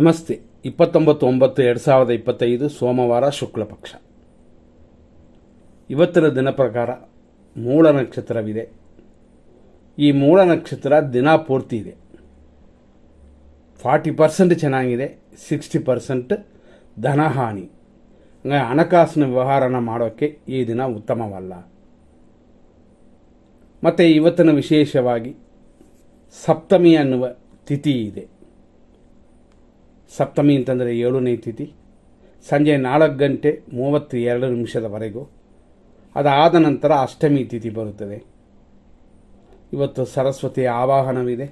ನಮಸ್ತೆ. 29/9/2025 ಸೋಮವಾರ ಶುಕ್ಲ ಪಕ್ಷ. ಇವತ್ತಿನ ದಿನ ಪ್ರಕಾರ ಮೂಲ ನಕ್ಷತ್ರವಿದೆ. ಈ ಮೂಲ ನಕ್ಷತ್ರ ದಿನ ಪೂರ್ತಿ ಇದೆ. 40% ಚೆನ್ನಾಗಿದೆ, 60% ಧನಹಾನಿ. ಹಣಕಾಸಿನ ವ್ಯವಹಾರನ ಮಾಡೋಕ್ಕೆ ಈ ದಿನ ಉತ್ತಮವಲ್ಲ. ಮತ್ತು ಇವತ್ತಿನ ವಿಶೇಷವಾಗಿ ಸಪ್ತಮಿ ಅನ್ನುವ ತಿಥಿ ಇದೆ. ಸಪ್ತಮಿ ಅಂತಂದರೆ 7ನೇ ತಿಥಿ, ಸಂಜೆ 4:32 ಅದಾದ ನಂತರ ಅಷ್ಟಮಿ ತಿಥಿ ಬರುತ್ತದೆ. ಇವತ್ತು ಸರಸ್ವತಿಯ ಆವಾಹನವಿದೆ.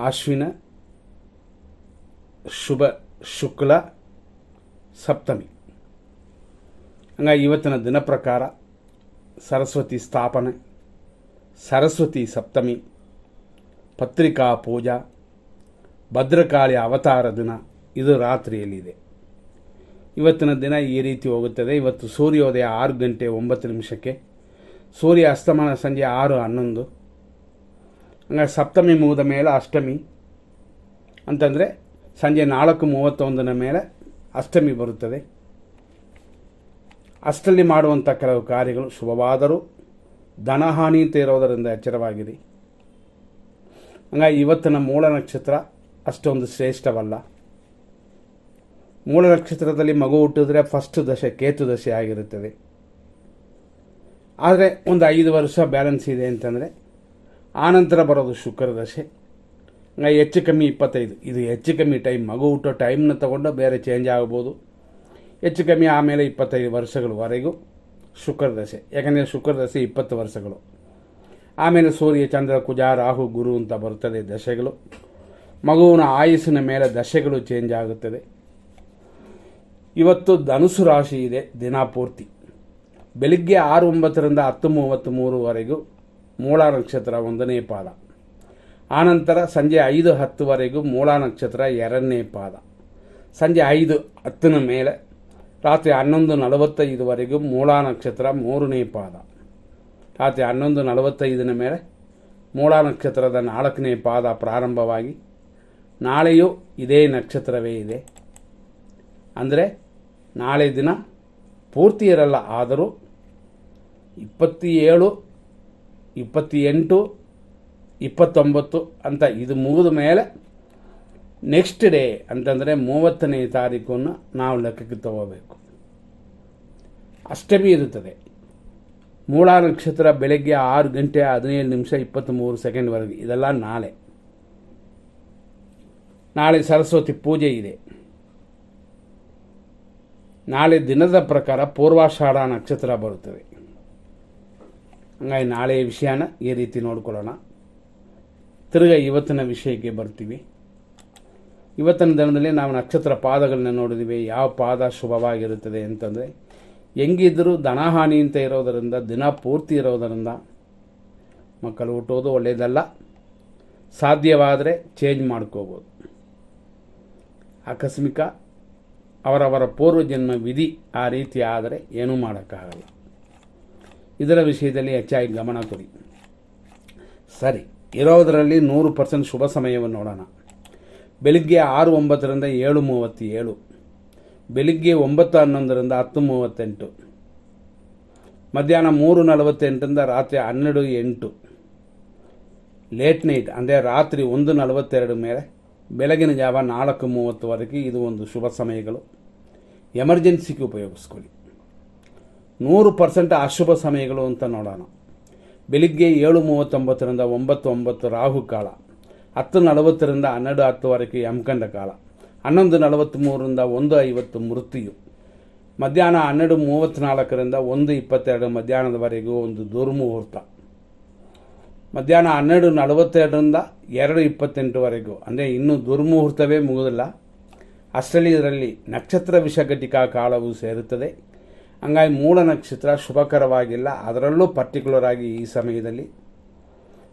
ಆಶ್ವಿನ ಶುಭ ಶುಕ್ಲ ಸಪ್ತಮಿ. ಹಂಗಾಗಿ ಇವತ್ತಿನ ದಿನ ಪ್ರಕಾರ ಸರಸ್ವತಿ ಸ್ಥಾಪನೆ, ಸರಸ್ವತಿ ಸಪ್ತಮಿ, ಪತ್ರಿಕಾ ಪೂಜಾ, ಭದ್ರಕಾಳಿ ಅವತಾರ ದಿನ ಇದು ರಾತ್ರಿಯಲ್ಲಿದೆ. ಇವತ್ತಿನ ದಿನ ಈ ರೀತಿ ಹೋಗುತ್ತದೆ. ಇವತ್ತು ಸೂರ್ಯೋದಯ 6:09, ಸೂರ್ಯ ಅಸ್ತಮಾನ ಸಂಜೆ 6:11. ಹಂಗಾಗಿ ಸಪ್ತಮಿ ಮುಗಿದ ಮೇಲೆ ಅಷ್ಟಮಿ ಅಂತಂದರೆ ಸಂಜೆ 4:31 ಮೇಲೆ ಅಷ್ಟಮಿ ಬರುತ್ತದೆ. ಅಷ್ಟರಲ್ಲಿ ಮಾಡುವಂಥ ಕೆಲವು ಕಾರ್ಯಗಳು ಶುಭವಾದರೂ ಧನಹಾನಿ ಅಂತ ಇರೋದರಿಂದ ಎಚ್ಚರವಾಗಿರಿ. ಹಂಗಾಗಿ ಇವತ್ತಿನ ಮೂಲ ನಕ್ಷತ್ರ ಅಷ್ಟೊಂದು ಶ್ರೇಷ್ಠವಲ್ಲ. ಮೂಲ ನಕ್ಷತ್ರದಲ್ಲಿ ಮಗು ಹುಟ್ಟಿದ್ರೆ ಫಸ್ಟ್ ದಶೆ ಕೇತು ದಶೆ ಆಗಿರುತ್ತದೆ. ಆದರೆ ಒಂದು 5 ವರ್ಷ ಬ್ಯಾಲೆನ್ಸ್ ಇದೆ ಅಂತಂದರೆ ಆನಂತರ ಬರೋದು ಶುಕ್ರ ದಶೆ. ಹಂಗಾಗಿ ಹೆಚ್ಚು ಕಮ್ಮಿ 25, ಇದು ಹೆಚ್ಚು ಕಮ್ಮಿ ಟೈಮ್. ಮಗು ಹುಟ್ಟೋ ಟೈಮ್ನ ತಗೊಂಡು ಬೇರೆ ಚೇಂಜ್ ಆಗ್ಬೋದು. ಹೆಚ್ಚು ಕಮ್ಮಿ ಆಮೇಲೆ 25 ವರ್ಷಗಳವರೆಗೂ ಶುಕ್ರ ದಶೆ. ಯಾಕಂದರೆ ಶುಕ್ರ ದಶೆ 20 ವರ್ಷಗಳು. ಆಮೇಲೆ ಸೂರ್ಯ, ಚಂದ್ರ, ಕುಜ, ರಾಹು, ಗುರು ಅಂತ ಬರುತ್ತದೆ ದಶೆಗಳು. ಮಗುವಿನ ಆಯುಸ್ಸಿನ ಮೇಲೆ ದಶೆಗಳು ಚೇಂಜ್ ಆಗುತ್ತದೆ. ಇವತ್ತು ಧನುಸು ರಾಶಿ ಇದೆ ದಿನ ಪೂರ್ತಿ. ಬೆಳಿಗ್ಗೆ 6:09 10:33 ಮೂಲ ನಕ್ಷತ್ರ 1ನೇ ಪಾದ. ಆನಂತರ ಸಂಜೆ 5:10 ಮೂಲ ನಕ್ಷತ್ರ 2ನೇ ಪಾದ. ಸಂಜೆ 5:10 ಮೇಲೆ ರಾತ್ರಿ 11:45 ಮೂಲ ನಕ್ಷತ್ರ 3ನೇ ಪಾದ. ರಾತ್ರಿ 11:45 ಮೇಲೆ ಮೂಲ ನಕ್ಷತ್ರದ 4ನೇ ಪಾದ ಪ್ರಾರಂಭವಾಗಿ ನಾಳೆಯೂ ಇದೇ ನಕ್ಷತ್ರವೇ ಇದೆ. ಅಂದರೆ ನಾಳೆ ದಿನ ಪೂರ್ತಿ ಇರಲ್ಲ, ಆದರೂ 27, 28, 29 ಅಂತ ಇದು ಮುಗಿದ ಮೇಲೆ ನೆಕ್ಸ್ಟ್ ಡೇ ಅಂತಂದರೆ 30ನೇ ತಾರೀಕನ್ನು ನಾವು ಲೆಕ್ಕಕ್ಕೆ ತಗೋಬೇಕು. ಅಷ್ಟಮಿ ಇರುತ್ತದೆ. ಮೂಲ ನಕ್ಷತ್ರ ಬೆಳಗ್ಗೆ 6:17:23 ಇದೆಲ್ಲ ನಾಳೆ. ನಾಳೆ ಸರಸ್ವತಿ ಪೂಜೆ ಇದೆ. ನಾಳೆ ದಿನದ ಪ್ರಕಾರ ಪೂರ್ವಾಷಾಢ ನಕ್ಷತ್ರ ಬರುತ್ತದೆ. ಹಂಗಾಗಿ ನಾಳೆಯ ವಿಷಯನ ಈ ರೀತಿ ನೋಡ್ಕೊಳ್ಳೋಣ. ತಿರುಗಾ ಇವತ್ತಿನ ವಿಷಯಕ್ಕೆ ಬರ್ತೀವಿ. ಇವತ್ತಿನ ದಿನದಲ್ಲಿ ನಾವು ನಕ್ಷತ್ರ ಪಾದಗಳನ್ನ ನೋಡಿದ್ದೀವಿ. ಯಾವ ಪಾದ ಶುಭವಾಗಿರುತ್ತದೆ ಅಂತಂದರೆ, ಹೆಂಗಿದ್ದರೂ ಧನಹಾನಿ ಅಂತ ಇರೋದರಿಂದ, ದಿನ ಪೂರ್ತಿ ಇರೋದರಿಂದ ಮಕ್ಕಳು ಹುಟ್ಟೋದು ಒಳ್ಳೆಯದಲ್ಲ. ಸಾಧ್ಯವಾದರೆ ಚೇಂಜ್ ಮಾಡ್ಕೋಬೋದು. ಆಕಸ್ಮಿಕ ಅವರವರ ಪೂರ್ವಜನ್ಮ ವಿಧಿ ಆ ರೀತಿ ಆದರೆ ಏನೂ ಮಾಡೋಕ್ಕಾಗಲ್ಲ. ಇದರ ವಿಷಯದಲ್ಲಿ ಹೆಚ್ಚಾಗಿ ಗಮನ ಕೊಡಿ. ಸರಿ, ಇರೋದರಲ್ಲಿ 100% ಶುಭ ಸಮಯವನ್ನು ನೋಡೋಣ. ಬೆಳಿಗ್ಗೆ 6:09 7:37, ಬೆಳಿಗ್ಗೆ 9:11 10:38, ಮಧ್ಯಾಹ್ನ 3:48 ರಾತ್ರಿ 12:08, ಲೇಟ್ ನೈಟ್ ಅಂದರೆ ರಾತ್ರಿ 1:42 ಮೇಲೆ ಬೆಳಗಿನ ಜಾವ 4:30 ಇದು ಒಂದು ಶುಭ ಸಮಯಗಳು. ಎಮರ್ಜೆನ್ಸಿಗೆ ಉಪಯೋಗಿಸ್ಕೊಳ್ಳಿ. 100% ಅಶುಭ ಸಮಯಗಳು ಅಂತ ನೋಡೋಣ. ಬೆಳಿಗ್ಗೆ 7:39 9:09 ರಾಹು ಕಾಲ, 10:40 12:10 ಯಮಕಂಡ ಕಾಲ, 11:43 1:50 ಮೃತ್ಯು, ಮಧ್ಯಾಹ್ನ 12:34 1:22 ಮಧ್ಯಾಹ್ನದವರೆಗೂ ಒಂದು ದುರ್ಮುಹೂರ್ತ, ಮಧ್ಯಾಹ್ನ 12:42 2:28 ಅಂದರೆ ಇನ್ನೂ ದುರ್ಮುಹೂರ್ತವೇ ಮುಗಿದಿಲ್ಲ. ಅಷ್ಟರಲ್ಲಿ ಇದರಲ್ಲಿ ನಕ್ಷತ್ರ ವಿಷಘಟಿಕಾ ಕಾಲವು ಸೇರುತ್ತದೆ. ಹಂಗಾಗಿ ಮೂಲ ನಕ್ಷತ್ರ ಶುಭಕರವಾಗಿಲ್ಲ, ಅದರಲ್ಲೂ ಪರ್ಟಿಕ್ಯುಲರ್ ಆಗಿ ಈ ಸಮಯದಲ್ಲಿ.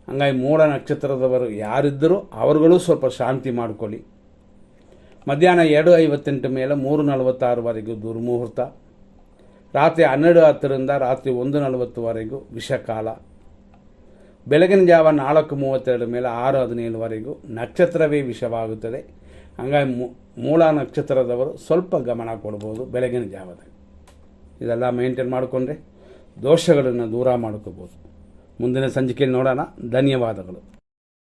ಹಂಗಾಗಿ ಮೂಲ ನಕ್ಷತ್ರದವರು ಯಾರಿದ್ದರೂ ಅವರುಗಳು ಸ್ವಲ್ಪ ಶಾಂತಿ ಮಾಡಿಕೊಳ್ಳಿ. ಮಧ್ಯಾಹ್ನ 2:58 ಮೇಲೆ 3:46 ದುರ್ಮುಹೂರ್ತ, ರಾತ್ರಿ 12:10 ರಾತ್ರಿ 1:40 ವಿಷಕಾಲ, ಬೆಳಗಿನ ಜಾವ 4:32 ಮೇಲೆ 6:17ವರೆಗೂ ನಕ್ಷತ್ರವೇ ವಿಷವಾಗುತ್ತದೆ. ಹಂಗಾಗಿ ಮೂಲ ನಕ್ಷತ್ರದವರು ಸ್ವಲ್ಪ ಗಮನ ಕೊಡ್ಬೋದು ಬೆಳಗಿನ ಜಾವದಲ್ಲಿ. ಇದೆಲ್ಲ ಮೇಂಟೈನ್ ಮಾಡಿಕೊಂಡ್ರೆ ದೋಷಗಳನ್ನು ದೂರ ಮಾಡ್ಕೋಬೋದು. ಮುಂದಿನ ಸಂಚಿಕೆಯಲ್ಲಿ ನೋಡೋಣ. ಧನ್ಯವಾದಗಳು.